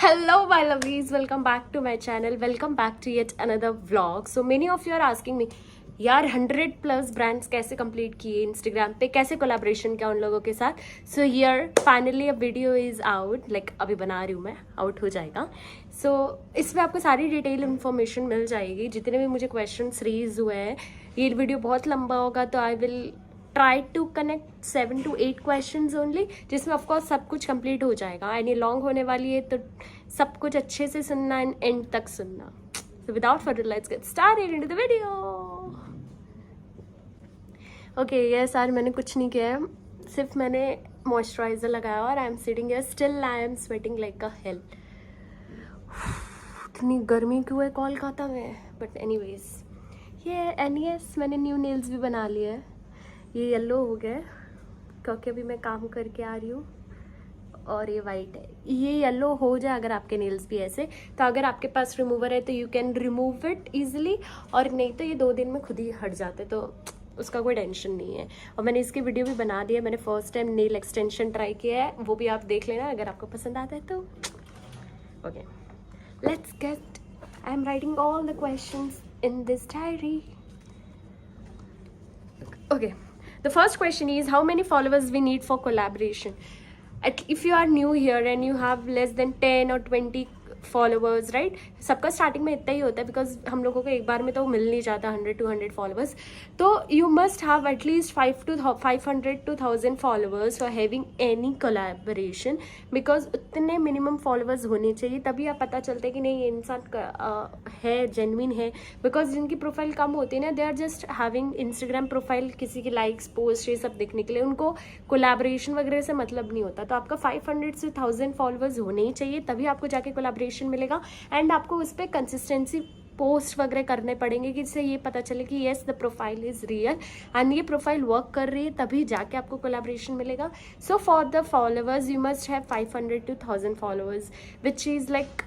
Hello, my lovelies. Welcome back to my channel. Welcome back to yet another vlog. So many of you are asking me, यार 100+ brands कैसे complete किए Instagram पे, कैसे collaboration किया उन लोगों के साथ. So here finally a video is out, like अभी बना रही हूँ मैं, आउट हो जाएगा. सो इसमें आपको सारी डिटेल इन्फॉर्मेशन मिल जाएगी. जितने भी मुझे क्वेश्चंस रेज हुए हैं, ये वीडियो बहुत लंबा होगा तो I will try to connect 7 to 8 questions only, जिसमें ऑफकोर्स सब कुछ कंप्लीट हो जाएगा. एंड ये लॉन्ग होने वाली है तो सब कुछ अच्छे से सुनना एंड एंड तक सुनना. So without further, let's get started into the video. Okay, yes, आज मैंने कुछ नहीं किया है, सिर्फ मैंने मॉइस्चराइजर लगाया और I am sitting here. Still I am sweating like a hello. इतनी गर्मी क्यों है कोलकाता में. बट एनीवेज, ये एंड यस, मैंने न्यू नेल्स भी बना लिए है. ये येलो हो गया क्योंकि अभी मैं काम करके आ रही हूँ, और ये वाइट है. ये येलो हो जाए अगर आपके नेल्स भी ऐसे, तो अगर आपके पास रिमूवर है तो you can remove it easily, और नहीं तो ये 2 दिन में खुद ही हट जाते, तो उसका कोई टेंशन नहीं है. और मैंने इसकी वीडियो भी बना दी है. मैंने first time nail extension try किया है, वो भी आप देख लेना अगर आपको पसंद आता है तो. Okay, let's get. I am writing all the questions in this diary. Okay, the first question is how many followers we need for collaboration. If you are new here and you have less than 10 or 20 followers, right, सबका starting में इतना ही होता है because हम लोगों को एक बार में तो मिल नहीं जाता 100-200 फॉलोवर्स. तो you must have at least 500 to 1000 followers for having any collaboration, because उतने मिनिमम फॉलोवर्स होने चाहिए, तभी आप पता चलता है कि नहीं ये इंसान है, जेन्युइन है. बिकॉज जिनकी प्रोफाइल कम होती है ना, they are just having Instagram profile, किसी की लाइक्स पोस्ट ये सब देखने के लिए, उनको कोलैबोरेशन वगैरह से मतलब नहीं होता. तो आपका 500 से 1000 फॉलोवर्स होने ही चाहिए, तभी आपको जाके कोलैबोरेशन मिलेगा. एंड आपको उस पर कंसिस्टेंसी पोस्ट वगैरह करने पड़ेंगे कि इससे ये पता चले कि yes the profile is real and ये प्रोफाइल वर्क कर रही है, तभी जाके आपको कोलैबोरेशन मिलेगा. So for the followers you must have 500 to 1000 followers, which is like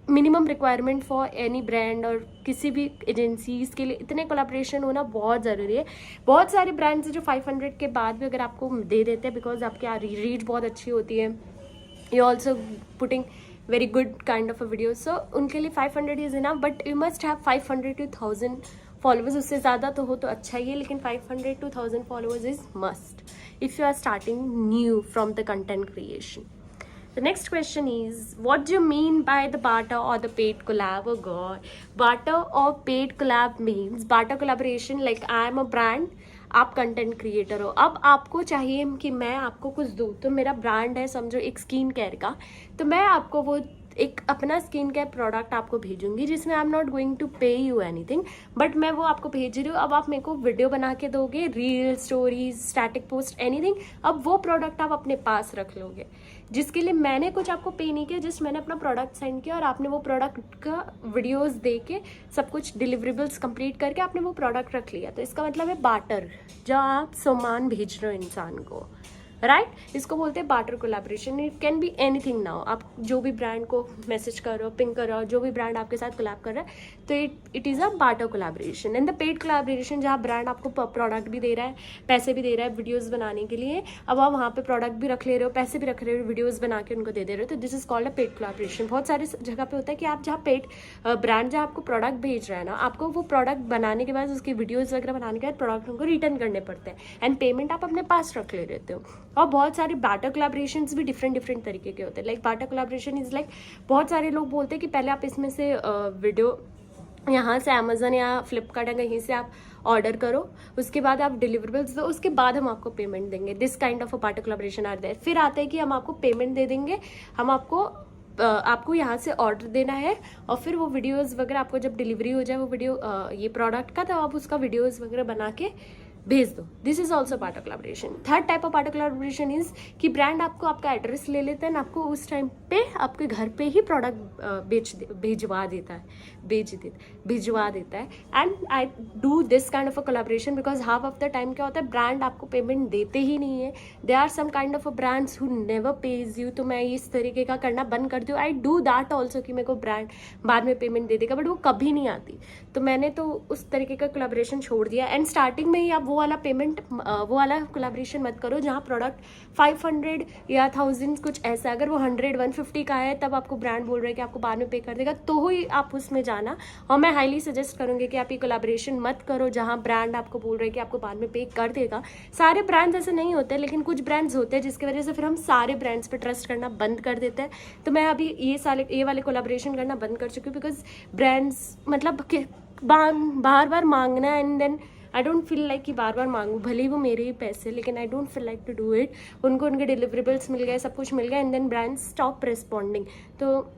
minimum requirement for any brand और किसी भी एजेंसीज के लिए. इतने कोलैबोरेशन होना बहुत ज़रूरी है. बहुत सारे ब्रांड्स जो 500 के बाद भी अगर आपको दे देते हैं बिकॉज आपकी रीच बहुत अच्छी होती है, you also putting very good kind of a video, so उनके लिए 500 is enough, but you must have 500 to 1000 followers. उससे ज़्यादा तो हो तो अच्छा ही है, लेकिन 500 to 1000 followers is must if you are starting new from the content creation. The next question is, what do you mean by the barter or the paid collab? Oh god, barter or paid collab means barter collaboration, like I am a brand, आप content creator हो. अब आपको चाहिए कि मैं आपको कुछ दूँ, तो मेरा ब्रांड है समझो एक स्किन केयर का, तो मैं आपको वो एक अपना स्किन केयर प्रोडक्ट आपको भेजूंगी जिसमें I am not going to pay you anything, but मैं वो आपको भेज रही हूँ. अब आप मेरे को वीडियो बना के दोगे, reel, stories, static post, anything. अब वो प्रोडक्ट आप अपने पास रख लोगे, जिसके लिए मैंने कुछ आपको पे नहीं किया, जस्ट मैंने अपना प्रोडक्ट सेंड किया और आपने वो प्रोडक्ट का वीडियोस दे के सब कुछ डिलीवरेबल्स कंप्लीट करके आपने वो प्रोडक्ट रख लिया. तो इसका मतलब है बार्टर, जब आप सामान भेज रहे हो इंसान को, राइट. इसको बोलते हैं barter collaboration. It can be anything now. आप जो भी ब्रांड को मैसेज कर रहे हो, पिंग कर रहे हो, जो भी ब्रांड आपके साथ कोलैब कर रहा है, तो it is a barter collaboration. And the paid collaboration, जहाँ ब्रांड आपको प्रोडक्ट भी दे रहा है, पैसे भी दे रहा है वीडियोज़ बनाने के लिए. अब आप वहाँ पे प्रोडक्ट भी रख ले रहे हो, पैसे भी रख रहे हो, वीडियोज़ बना के उनको दे रहे हो, तो this is called a paid collaboration. बहुत सारी जगह पे होता है कि आप जहाँ पेड ब्रांड जहाँ आपको प्रोडक्ट भेज रहा है ना, आपको वो प्रोडक्ट बनाने के बाद, उसकी वीडियोज़ वगैरह बनाने के बाद प्रोडक्ट उनको रिटर्न करने पड़ते हैं, एंड पेमेंट आप अपने पास रख ले रहते हो. और बहुत सारे बार्टर कोलैबोरेशंस भी डिफरेंट तरीके के होते हैं. Like barter collaboration is like, बहुत सारे लोग बोलते हैं कि पहले आप इसमें से वीडियो यहाँ से अमेजन या फ्लिपकार्ट या कहीं से आप ऑर्डर करो, उसके बाद आप डिलीवरेबल्स दो, उसके बाद हम आपको पेमेंट देंगे. This kind of a barter collaboration are there. फिर आता है कि हम आपको पेमेंट दे देंगे, हम आपको यहाँ से ऑर्डर देना है, और फिर वो वीडियोज़ वगैरह आपको जब डिलीवरी हो जाए वो वीडियो ये प्रोडक्ट का, तो आप उसका वीडियोज़ वगैरह बना के भेज दो. This is also part of collaboration. Third type of part of collaboration is कि ब्रांड आपको आपका एड्रेस ले लेते हैं, आपको उस टाइम पे आपके घर पे ही प्रोडक्ट भिजवा देता है. And I do this kind of a collaboration because half of the time क्या होता है, ब्रांड आपको पेमेंट देते ही नहीं है. They are some kind of a brands who never pays you. तो मैं इस तरीके का करना बंद कर दूँ. आई डू दैट ऑल्सो कि मेरे को ब्रांड बाद में पेमेंट दे देगा, बट वो कभी नहीं आती. तो मैंने तो उस तरीके का कोलैबोरेशन छोड़ दिया. एंड स्टार्टिंग में ही आप वो वाला पेमेंट, वो वाला कोलैबोरेशन मत करो जहाँ प्रोडक्ट 500 या 1000 कुछ ऐसा, अगर वो 100 150 का है तब आपको ब्रांड बोल रहा है कि आपको बाद में पे कर देगा, तो ही आप उसमें जाना। और मैं हाईली सजेस्ट करूँगी कि आप ये कोलैबोरेशन मत करो जहाँ ब्रांड आपको बोल रहे हैं कि आपको बाद में पे कर देगा। सारे ब्रांड्स ऐसे नहीं होते, लेकिन कुछ ब्रांड्स होते हैं जिसकी वजह से फिर हम सारे ब्रांड्स पर ट्रस्ट करना बंद कर देते हैं। तो मैं अभी ये वाले कोलैबोरेशन करना बंद कर चुकी हूँ, बिकॉज ब्रांड्स मतलब बार बार मांगना, and then I don't feel like कि बार बार मांगूँ, भले ही वो मेरे ही पैसे, लेकिन I don't feel like to do it. उनको उनके डिलीवरेबल्स मिल गए, सब कुछ मिल गया, and then brand stop responding. तो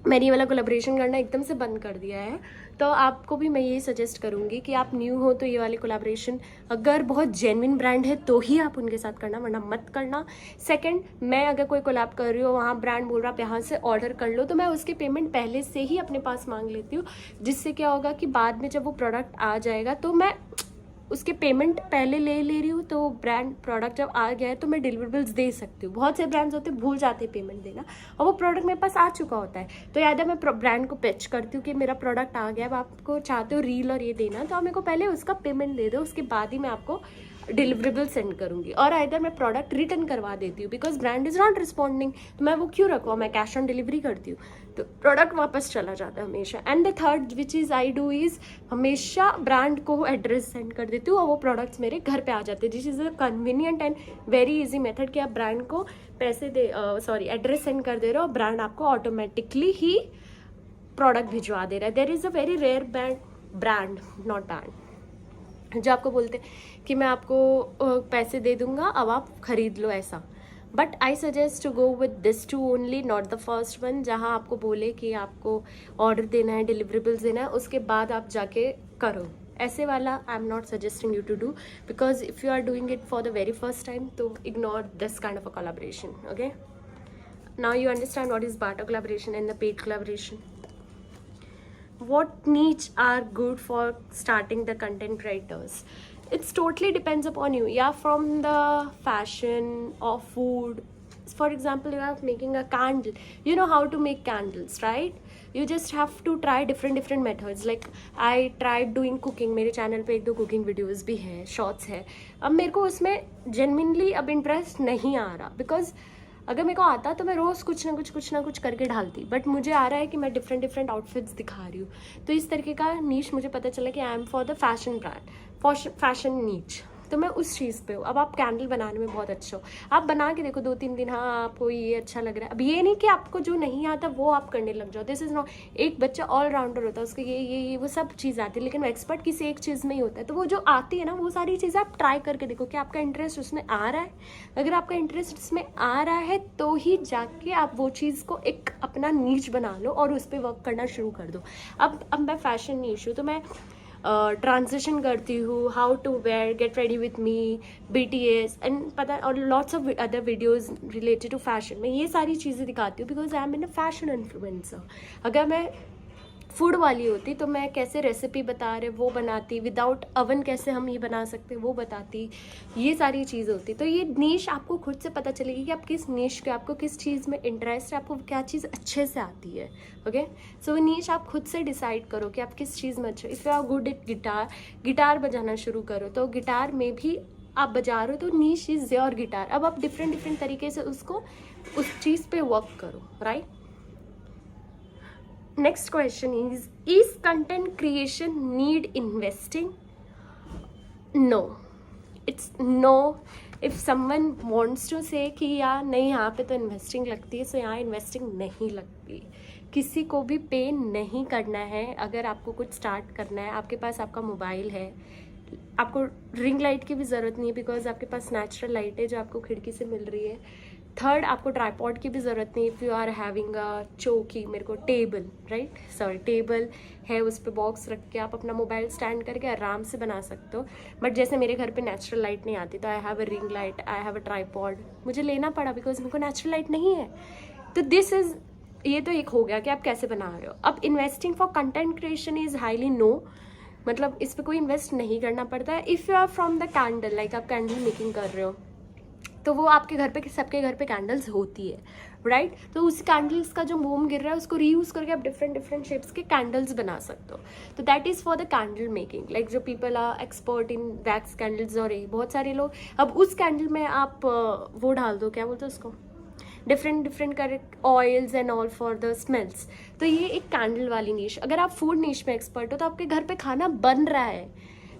मैंने ये वाला कोलैबोरेशन करना एकदम से बंद कर दिया है। तो आपको भी मैं यही सजेस्ट करूँगी कि आप न्यू हो तो ये वाले कोलैबोरेशन अगर बहुत जेन्युइन ब्रांड है तो ही आप उनके साथ करना, वरना मत करना। सेकंड, मैं अगर कोई कोलैब कर रही हूँ, वहाँ ब्रांड बोल रहा आप यहाँ से ऑर्डर कर लो, तो मैं उसकी पेमेंट पहले से ही अपने पास मांग लेती हूँ, जिससे क्या होगा कि बाद में जब वो प्रोडक्ट आ जाएगा तो मैं उसके पेमेंट पहले ले रही हूँ, तो ब्रांड प्रोडक्ट जब आ गया है तो मैं डिलीवरेबल्स दे सकती हूँ। बहुत से ब्रांड्स होते हैं भूल जाते हैं पेमेंट देना, और वो प्रोडक्ट मेरे पास आ चुका होता है, तो याद है मैं ब्रांड को पिच करती हूँ कि मेरा प्रोडक्ट आ गया, अब आपको चाहते हो रील और ये देना, तो आप मेरे को पहले उसका पेमेंट दे दो, उसके बाद ही मैं आपको डिलीवरेबल सेंड करूँगी। और आइदर मैं प्रोडक्ट रिटर्न करवा देती हूँ, because brand is not responding, तो मैं वो क्यों रखूँ, मैं कैश ऑन डिलीवरी करती हूँ, तो प्रोडक्ट वापस चला जाता है हमेशा। And the third which is I do is हमेशा ब्रांड को एड्रेस सेंड कर देती हूँ और वो प्रोडक्ट्स मेरे घर पे आ जाते हैं, this is a convenient and very easy method कि आप ब्रांड को पैसे एड्रेस सेंड कर दे रहे हो, ब्रांड आपको ऑटोमेटिकली ही प्रोडक्ट भिजवा दे रहा है। There is a very rare brand not brand जो आपको बोलते हैं कि मैं आपको पैसे दे दूंगा, अब आप खरीद लो ऐसा। But I suggest to go with this two only, not the first one, जहाँ आपको बोले कि आपको ऑर्डर देना है, डिलीवरेबल्स देना है, उसके बाद आप जाके करो। ऐसे वाला I am not suggesting you to do, because if you are doing it for the very first time, तो ignore this kind of a collaboration. Okay, now you understand what is barter collaboration and the paid collaboration. What niche are good for starting the content writers? It's totally depends upon you. Yeah, from the fashion or food. For example, you are making a candle. You know how to make candles, right? You just have to try different methods. Like I tried doing cooking. मेरे channel पे 1-2 cooking videos भी हैं, shorts है। अब मेरे को उसमें genuinely अब इंटरेस्ट नहीं आ रहा, बिकॉज अगर मेरे को आता तो मैं रोज़ कुछ ना कुछ करके डालती, बट मुझे आ रहा है कि मैं डिफरेंट आउटफिट्स दिखा रही हूँ। तो इस तरीके का नीच मुझे पता चला कि I am for the fashion brand, fashion नीच, तो मैं उस चीज़ पे हूँ। अब आप कैंडल बनाने में बहुत अच्छे हो, आप बना के देखो 2-3 दिन, हाँ आपको ये अच्छा लग रहा है। अब ये नहीं कि आपको जो नहीं आता वो आप करने लग जाओ, दिस इज़ नॉट। एक बच्चा ऑलराउंडर होता है, उसको ये वो सब चीज़ आती है, लेकिन वो एक्सपर्ट किसी एक चीज़ में ही होता है। तो वो जो आती है ना, वो सारी चीज़ें आप ट्राई करके देखो कि आपका इंटरेस्ट उसमें आ रहा है। अगर आपका इंटरेस्ट उसमें आ रहा है तो ही जाके आप वो चीज़ को एक अपना नीच बना लो और उस पर वर्क करना शुरू कर दो। अब मैं फैशन नीच हूँ, तो मैं ट्रांजिशन करती हूँ, how to wear, get ready with me, BTS and पता, और lots of other videos related to fashion. मैं ये सारी चीज़ें दिखाती हूँ because I am in a fashion influencer. अगर मैं फूड वाली होती तो मैं कैसे रेसिपी बता रहे वो बनाती, विदाउट अवन कैसे हम ये बना सकते वो बताती, ये सारी चीज़ होती। तो ये नीश आपको खुद से पता चलेगी कि आप किस नीश के, आपको किस चीज़ में इंटरेस्ट है, आपको क्या चीज़ अच्छे से आती है। ओके, सो वो नीश आप खुद से डिसाइड करो कि आप किस चीज़ में अच्छे। If you are good at guitar बजाना शुरू करो, तो गिटार में भी आप बजा रहे हो तो नीश इज़ योर गिटार। अब आप डिफरेंट तरीके से उसको उस चीज़ पे वर्क करो, right. Next question is content creation need investing? No, it's no. If someone wants to say कि यार नहीं यहाँ पे तो इन्वेस्टिंग लगती है, सो यहाँ इन्वेस्टिंग नहीं लगती। किसी को भी पे नहीं करना है। अगर आपको कुछ स्टार्ट करना है, आपके पास आपका मोबाइल है, आपको रिंग लाइट की भी ज़रूरत नहीं है, बिकॉज आपके पास नेचुरल लाइट है जो आपको खिड़की से मिल रही है। थर्ड, आपको ट्राईपॉड की भी ज़रूरत नहीं। If you are having a चौकी, मेरे को टेबल, राइट, सॉरी टेबल है, उस पर बॉक्स रख के आप अपना मोबाइल स्टैंड करके आराम से बना सकते हो। बट जैसे मेरे घर पे नेचुरल लाइट नहीं आती, तो I have a ring light, I have a tripod, मुझे लेना पड़ा बिकॉज मेरे को नेचुरल लाइट नहीं है। तो दिस इज़, ये तो एक हो गया कि आप कैसे बना रहे हो। अब investing for content creation is highly no, मतलब इस पर कोई इन्वेस्ट नहीं करना पड़ता है। If you are from the candle, like आप कैंडल मेकिंग कर रहे हो, तो वो आपके घर पे, सबके घर पे कैंडल्स होती है, राइट? तो उस कैंडल्स का जो मोम गिर रहा है उसको रीयूज़ करके आप डिफरेंट डिफरेंट शेप्स के कैंडल्स बना सकते हो. तो that is for the candle making. Like जो people are expert in wax candles और ये बहुत सारे लोग, अब उस कैंडल में आप वो डाल दो, क्या बोलते हो उसको, डिफरेंट डिफरेंट कर oils and all for the smells. तो ये एक कैंडल वाली नीश. अगर आप फूड नीश में एक्सपर्ट हो तो आपके घर पे खाना बन रहा है,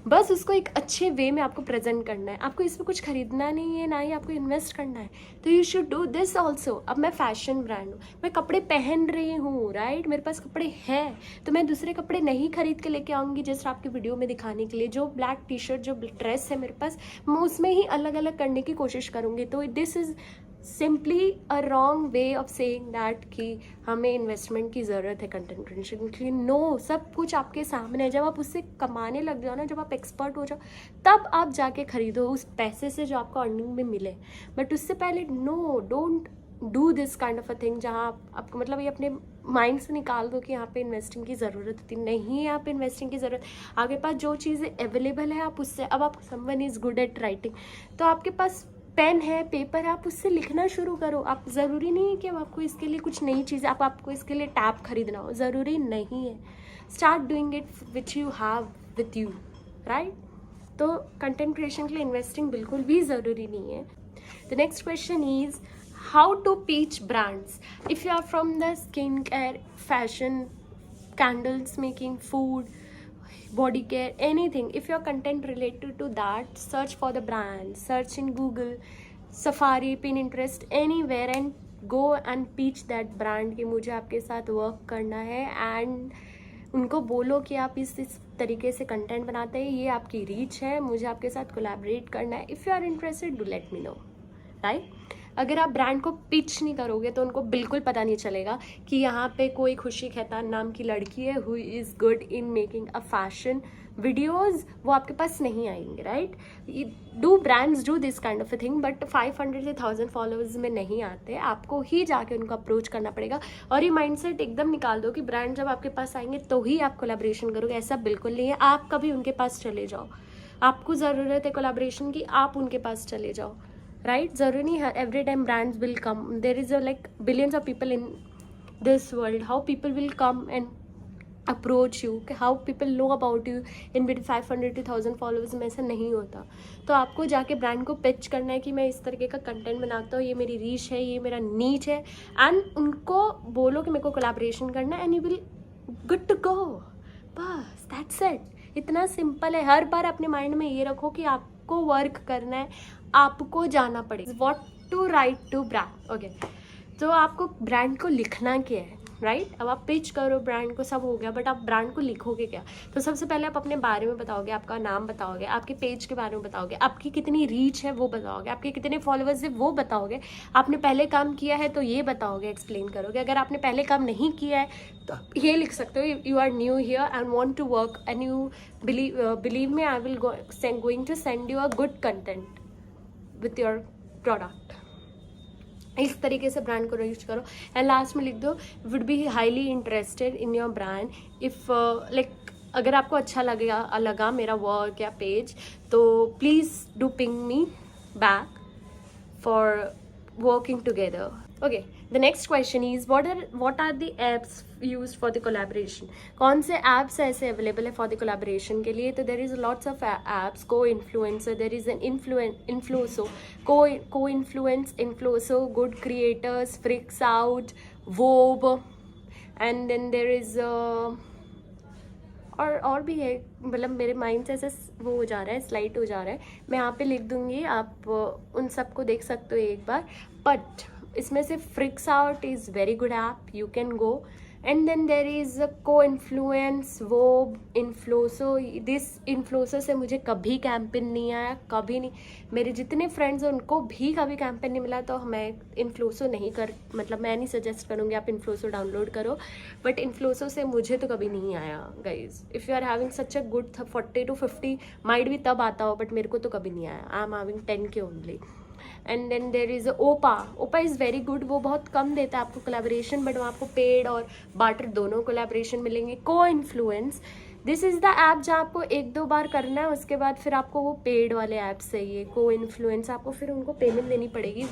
बस उसको एक अच्छे वे में आपको प्रेजेंट करना है. आपको इसमें कुछ खरीदना नहीं है, ना ही आपको इन्वेस्ट करना है. तो you should do this also. अब मैं फैशन ब्रांड हूँ, मैं कपड़े पहन रही हूँ, राइट? मेरे पास कपड़े हैं, तो मैं दूसरे कपड़े नहीं खरीद के लेके आऊँगी जस्ट आपकी वीडियो में दिखाने के लिए. जो ब्लैक टी शर्ट, जो ड्रेस है मेरे पास, मैं उसमें ही अलग अलग करने की कोशिश करूँगी. तो this is simply a wrong way of saying that कि हमें इन्वेस्टमेंट की ज़रूरत है कंटेंट क्रिएशन के लिए. नो, सब कुछ आपके सामने है. जब आप उससे कमाने लग जाओ ना, जब आप एक्सपर्ट हो जाओ, तब आप जाके खरीदो उस पैसे से जो आपको अर्निंग में मिले. बट उससे पहले no, don't do this kind of a thing जहाँ आपको मतलब ये अपने माइंड से निकाल दो कि यहाँ पे इन्वेस्टिंग की ज़रूरत होती नहीं है. यहाँ पे इन्वेस्टिंग की ज़रूरत, आपके पास जो चीज़ें अवेलेबल है आप उससे, अब आप someone is good at writing, तो आपके पास पेन है, पेपर है, आप उससे लिखना शुरू करो. आप ज़रूरी नहीं है कि अब आपको इसके लिए कुछ नई चीज़, आपको इसके लिए टैब खरीदना हो, ज़रूरी नहीं है. Start doing it which you have with you, right? तो कंटेंट क्रिएशन के लिए इन्वेस्टिंग बिल्कुल भी ज़रूरी नहीं है. The next question is how to pitch brands. If you are from the skin care, fashion, candles making, food, body care, anything, if your content related to that, search for the brand, search in Google, Safari, Pinterest, anywhere and go and pitch that brand कि मुझे आपके साथ work करना है. And उनको बोलो कि आप इस तरीके से कंटेंट बनाते हैं, ये आपकी रीच है, मुझे आपके साथ कोलैबोरेट करना है. If you are interested, do let me know, right? अगर आप ब्रांड को पिच नहीं करोगे तो उनको बिल्कुल पता नहीं चलेगा कि यहाँ पे कोई खुशी खैतान नाम की लड़की है who is good in making a fashion videos. वो आपके पास नहीं आएंगे, right? Do brands do this kind of a thing, but 500 से 1000 फॉलोअर्स में नहीं आते. आपको ही जाके उनको अप्रोच करना पड़ेगा. और ये माइंडसेट एकदम निकाल दो कि ब्रांड जब आपके पास आएंगे तो ही आप कोलैबोरेशन करोगे. ऐसा बिल्कुल नहीं है. आप कभी उनके पास चले जाओ, आपको ज़रूरत है कोलैबोरेशन की, आप उनके पास चले जाओ, राइट? ज़रूरी नहीं है every time brands will come. There is a like billions of people in this world. How people will come and approach you, how people know about you in between 500 to 1000 followers में ऐसा नहीं होता. तो आपको जाके brand को pitch करना है कि मैं इस तरीके का कंटेंट बनाता हूँ, ये मेरी रीच है, ये मेरा नीच है, एंड उनको बोलो कि मेरे को कोलैबोरेशन करना है, and you will good to go. बस दैट्स इट. इतना सिंपल है. हर बार अपने माइंड में ये रखो कि आपको वर्क करना है, आपको जाना पड़ेगा. What to write to brand. Okay, तो आपको ब्रांड को लिखना क्या है, राइट? अब आप पिच करो ब्रांड को, सब हो गया, बट आप ब्रांड को लिखोगे क्या? तो सबसे पहले आप अपने बारे में बताओगे, आपका नाम बताओगे, आपके पेज के बारे में बताओगे, आपकी कितनी रीच है वो बताओगे, आपके कितने फॉलोअर्स है वो बताओगे, आपने पहले काम किया है तो ये बताओगे, एक्सप्लेन करोगे. अगर आपने पहले काम नहीं किया है तो आप ये लिख सकते हो, you are new here and want to work and you believe me, I will going to send you a good content with your product. इस तरीके से ब्रांड को रीच करो. एंड लास्ट में लिख दो would be highly interested in your brand if like, अगर आपको अच्छा लगा मेरा वर्क या पेज, तो please do ping me back for working together. Okay, the next question is what are the apps used for the collaboration. कौन से apps ऐसे अवेलेबल है फॉर द कोलैबोरेशन के लिए? तो there is lots of apps. Co-influencer, there is an influencer, co-influence, influencer, good creators, Freaks Out, Vob, and then there is और भी है, मतलब मेरे माइंड से ऐसे वो हो जा रहा है, स्लाइड हो जा रहा है. मैं यहाँ पे लिख दूँगी, आप उन सबको देख सकते हो एक बार. बट इसमें से फ्रिक्स आउट is very good app, you can go. And then there is co-influence, वो इन्फ्लुएंसो. दिस इन्फ्लुएंसर से मुझे कभी कैंपेन नहीं आया, कभी नहीं. मेरे जितने फ्रेंड्स हैं उनको भी कभी कैंपेन नहीं मिला. तो मैं इन्फ्लुएंसो नहीं मतलब मैं नहीं सजेस्ट करूँगी आप इन्फ्लुएंसो डाउनलोड करो, बट इन्फ्लुएंसो से मुझे तो कभी नहीं आया guys. If you are having such a good 40 to 50 might भी तब आता हो, बट मेरे को तो कभी नहीं आया. I am having 10K only. And then there is ओपा इज़ वेरी गुड. वो बहुत कम देता है आपको कोलैबोरेशन, बट वो आपको पेड और बार्टर दोनों कोलैबोरेशन मिलेंगे. को-इन्फ्लुएंस दिस इज़ द ऐप जहाँ आपको 1-2 बार करना है, उसके बाद फिर आपको वो पेड वाले ऐप्स है, ये को इन्फ्लुएंस, आपको फिर उनको पेमेंट देनी पड़ेगी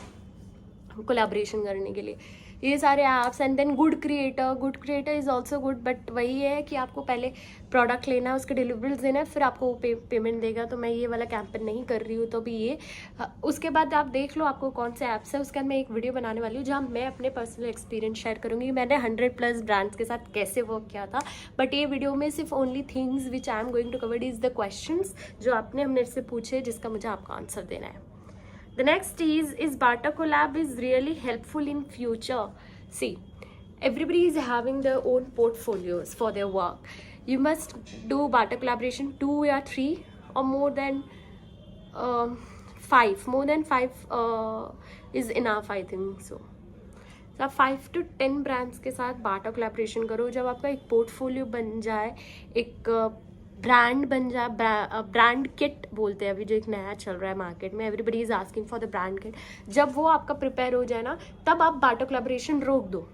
कोलैबोरेशन करने के लिए, ये सारे apps. And then good creator is also good, but वही है कि आपको पहले प्रोडक्ट लेना है, उसके डिलीवरीज देना है, फिर आपको वो पेमेंट देगा। तो मैं ये वाला कैंपेन नहीं कर रही हूँ, तो अभी ये उसके बाद आप देख लो आपको कौन से ऐप्स है, उसके बाद मैं एक वीडियो बनाने वाली हूँ जहाँ मैं अपने पर्सनल एक्सपीरियंस शेयर करूँगी, मैंने 100+ ब्रांड्स के साथ कैसे वर्क किया था। बट ये वीडियो में सिर्फ only things which I am going to cover is the questions जो आपने मेरे से पूछे, जिसका मुझे आपका आंसर देना है। The next is Bata collab is really helpful in future. See, everybody is having their own portfolios for their work. You must do Bata collaboration 2 or 3 or more than 5. More than 5 is enough, I think so. तो आप 5 to 10 brands के साथ बाटा collaboration करो। जब आपका एक portfolio बन जाए, एक ब्रांड बन जाए, ब्रांड किट बोलते हैं अभी जो एक नया चल रहा है मार्केट में, everybody is asking for the brand kit, जब वो आपका प्रिपेयर हो जाए ना, तब आप बाटा कोलैबोरेशन रोक दो,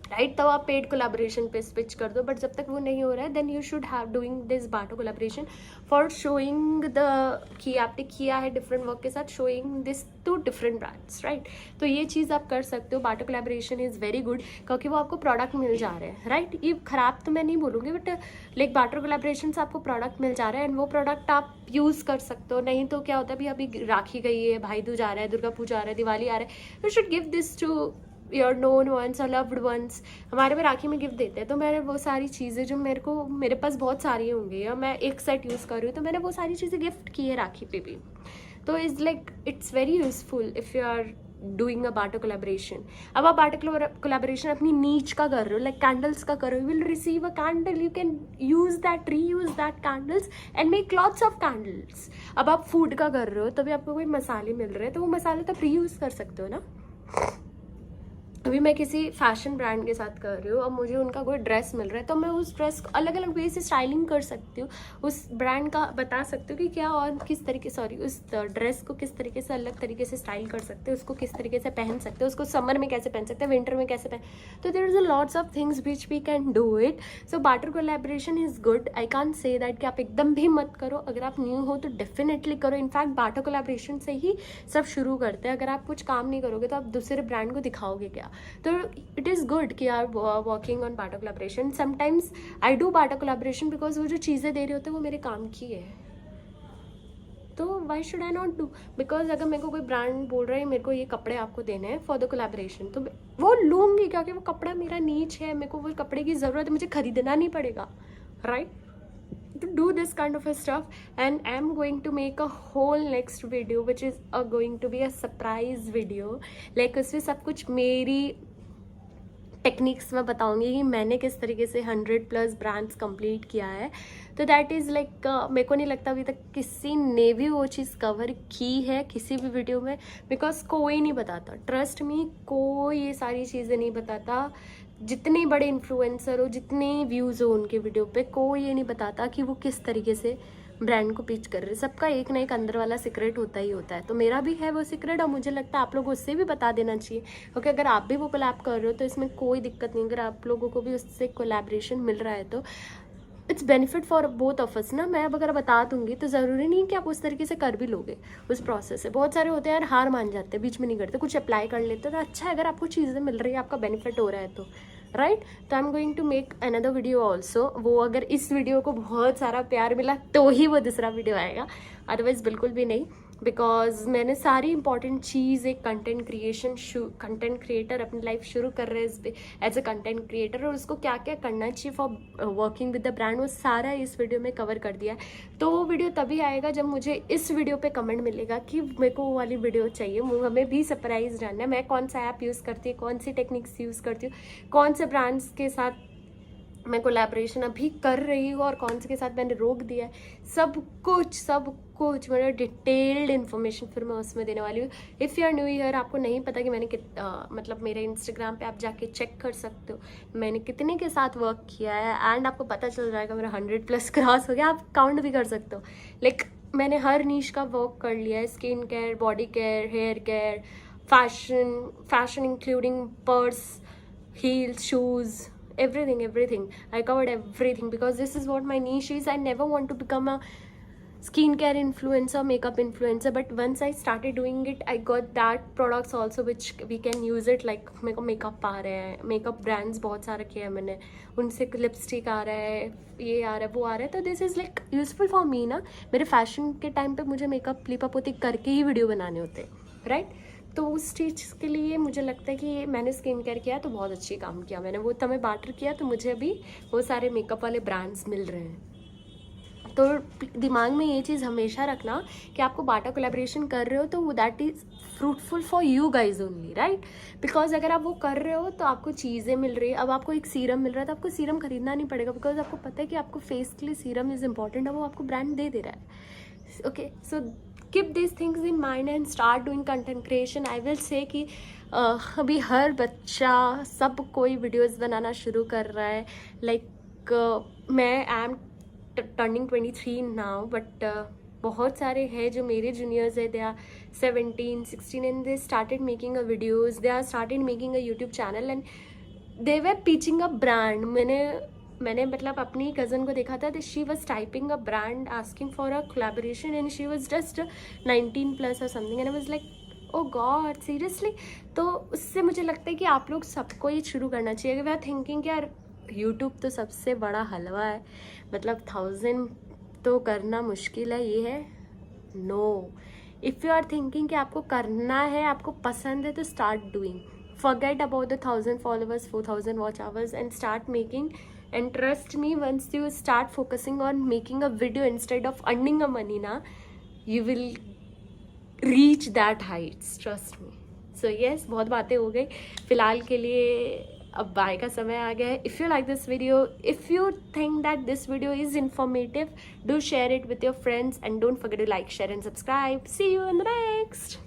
राइट? तब आप पेड कोलैबोरेशन पे स्विच कर दो। बट जब तक वो नहीं हो रहा है, then you should have doing this Bata collaboration for showing the कि आपने किया है डिफरेंट वर्क के साथ, showing this to different brands, right? तो ये चीज़ आप कर सकते हो। Bata collaboration is very good क्योंकि वो आपको प्रोडक्ट मिल जा रहे हैं, राइट? ये खराब तो मैं नहीं बोलूँगी, बट लाइक बाटा कोलैबोरेशन से आपको प्रोडक्ट मिल जा रहा है एंड वो प्रोडक्ट आप यूज़ कर सकते हो। नहीं तो क्या होता है, अभी राखी गई है, भाई दूज आ रहा है, दुर्गा पूजा आ रहा है, दिवाली आ रहा है, you should give this to your known ones और लव्ड वंस। हमारे में राखी में गिफ्ट देते हैं, तो मैंने वो सारी चीज़ें जो मेरे पास बहुत सारी होंगी या मैं एक सेट यूज़ कर रही हूँ, तो मैंने वो सारी चीज़ें गिफ्ट की है राखी पे भी। तो is like it's very useful if you are doing a Bata collaboration. अब आप बाटा कोलैबोरेशन अपनी नीच का कर रहे हो, लाइक कैंडल्स का करो, you will receive a candle, you can use that, reuse that candles and make lots of candles. अब आप फूड का कर रहे हो, तभी आपको कोई मसाले मिल रहे हैं, तो वो मसाले तो रीयूज कर सकते हो ना। अभी मैं किसी फैशन ब्रांड के साथ कर रही हूँ, अब मुझे उनका कोई ड्रेस मिल रहा है, तो मैं उस ड्रेस को अलग अलग वे से स्टाइलिंग कर सकती हूँ, उस ब्रांड का बता सकती हूँ कि क्या और किस तरीके, उस ड्रेस को किस तरीके से अलग तरीके से स्टाइल कर सकते हैं, उसको किस तरीके से पहन सकते हैं, उसको समर में कैसे पहन सकते हैं, विंटर में कैसे तो there is a lots of things which we can do it. So Bata collaboration is good. I can't say that कि आप एकदम भी मत करो, अगर आप न्यू हो तो डेफिनेटली करो। इनफैक्ट बाटा कोलैबोरेशन से ही सब शुरू करते हैं। अगर आप कुछ काम नहीं करोगे तो आप दूसरे ब्रांड को दिखाओगे क्या? तो इट इज़ गुड कि are working on Bata collaboration. Sometimes I do Bata collaboration because वो जो चीज़ें दे रहे होते हैं वो मेरे काम की है, तो why should I not do? Because अगर मेरे को कोई ब्रांड बोल रहा है मेरे को ये कपड़े आपको देने हैं फॉर द कोलैबोरेशन, तो वो लूँगी क्योंकि वो कपड़ा मेरा नीच है, मेरे को वो कपड़े की ज़रूरत है, मुझे खरीदना नहीं पड़ेगा, right? To do this kind of a stuff, and I'm going to make a whole next video which is going to be a surprise video, like उसमें सब कुछ मेरी टेक्निक्स मैं बताऊंगी कि मैंने किस तरीके से 100+ ब्रांड्स कंप्लीट किया है। तो दैट इज़ लाइक मेरे को नहीं लगता अभी तक किसी ने भी वो चीज़ कवर की है किसी भी वीडियो में, बिकॉज कोई नहीं बताता, ट्रस्ट मी, कोई ये सारी चीज़ें नहीं बताता। जितने बड़े इन्फ्लुएंसर हो, जितने व्यूज़ हो उनके वीडियो पे, कोई ये नहीं बताता कि वो किस तरीके से ब्रांड को पिच कर रहे। सबका एक ना एक अंदर वाला सीक्रेट होता ही होता है, तो मेरा भी है वो सीक्रेट, और मुझे लगता है आप लोगों को उससे भी बता देना चाहिए, क्योंकि अगर आप भी वो कोलैब कर रहे हो तो इसमें कोई दिक्कत नहीं। अगर आप लोगों को भी उससे कोलैबोरेशन मिल रहा है तो it's benefit for both of us ना। मैं अब अगर बता दूंगी तो ज़रूरी नहीं कि आप उस तरीके से कर भी लोगे उस प्रोसेस से। बहुत सारे होते हैं यार, हार मान जाते हैं, बीच में नहीं करते, कुछ अप्लाई कर लेते हैं। तो अच्छा है अगर आपको चीज़ें मिल रही है, आपका बेनिफिट हो रहा है तो, राइट? तो I am going to make another video also. वो अगर इस वीडियो को बहुत सारा प्यार मिला तो ही वो दूसरा वीडियो आएगा, अदरवाइज बिल्कुल भी नहीं, बिकॉज मैंने सारी इंपॉर्टेंट चीज़ एक कंटेंट क्रिएटर अपनी लाइफ शुरू कर रहे हैं एज अ कंटेंट क्रिएटर, और उसको क्या क्या करना चाहिए for working with the brand, वो सारा इस वीडियो में कवर कर दिया है। तो वो वीडियो तभी आएगा जब मुझे इस वीडियो पे कमेंट मिलेगा कि मेरे को वो वाली वीडियो चाहिए। हमें भी सरप्राइज जानना है, मैं कौन सा ऐप यूज़ करती हूँ, कौन सी टेक्निक्स यूज़ करती हूँ, कौन से ब्रांड्स के साथ मैं कोलैबोरेशन अभी कर रही हूँ और कौन से के साथ मैंने रोक दिया है, सब कुछ मेरा डिटेल्ड इन्फॉर्मेशन फिर मैं उसमें देने वाली हूँ। If you are new here, आपको नहीं पता कि मैंने मतलब मेरे इंस्टाग्राम पे आप जाके चेक कर सकते हो मैंने कितने के साथ वर्क किया है, एंड आपको पता चल जाएगा मेरा 100+ क्रॉस हो गया। आप काउंट भी कर सकते हो, लाइक मैंने हर नीश का वर्क कर लिया है, skin care, body care, hair care, fashion including purse, heels, shoes, everything. I covered everything because this is what my niche is. I never want to become a skincare influencer, makeup influencer, but once I started doing it, I got that products also which we can use it. Like मेरे को makeup आ रहे हैं, makeup brands बहुत सारे किए हैं मैंने, उनसे लिपस्टिक आ रहा है, ये आ रहा है, वो आ रहा है, तो this is like useful for me ना. मेरे फैशन के टाइम पे मुझे मेकअप लिपापोती करके ही वीडियो बनाने होते हैं, राइट. तो उस चीज़ के लिए मुझे लगता है कि मैंने स्किन केयर किया तो बहुत अच्छी काम किया मैंने. वो तब मैं बार्टर किया तो मुझे अभी वो सारे मेकअप वाले ब्रांड्स मिल रहे हैं. तो दिमाग में ये चीज़ हमेशा रखना कि आपको बाटा कोलैबोरेशन कर रहे हो तो that is fruitful for you guys only, right. Because अगर आप वो कर रहे हो तो आपको चीज़ें मिल रही है. अब आपको एक सीरम मिल रहा है तो आपको सीरम खरीदना नहीं पड़ेगा, बिकॉज आपको पता है कि आपको फेस के लिए सीरम इज़ इंपॉर्टेंट है, वो आपको ब्रांड दे रहा है. Okay, so keep this things in mind and start doing content creation. I will say कि अभी हर बच्चा सब कोई वीडियोज़ बनाना शुरू कर रहा है. लाइक मैं I am turning 23 now, but बहुत सारे हैं जो मेरे जूनियर्स है, they are 17, 16 and they started making a videos, they are started making a YouTube channel and they were pitching a brand. मैंने मतलब अपनी कज़न को देखा था, she was typing a brand asking for a collaboration and she was just 19+ और something and I was like oh god seriously. तो उससे मुझे लगता है कि आप लोग सबको ये शुरू करना चाहिए. वी आर थिंकिंग यार यूट्यूब तो सबसे बड़ा हलवा है, मतलब 1000 तो करना मुश्किल है, ये है. No, if you are thinking कि आपको करना है, आपको पसंद है, तो start doing. forget about the 1000 followers, 4000 watch hours and start making. And trust me, once you start focusing on making a video instead of earning a money na, you will reach that heights, trust me. So yes, बहुत बातें हो गई. फिलहाल के लिए अब bye का समय आ गया है. If you like this video, if you think that this video is informative, do share it with your friends and don't forget to like, share and subscribe. See you in the next.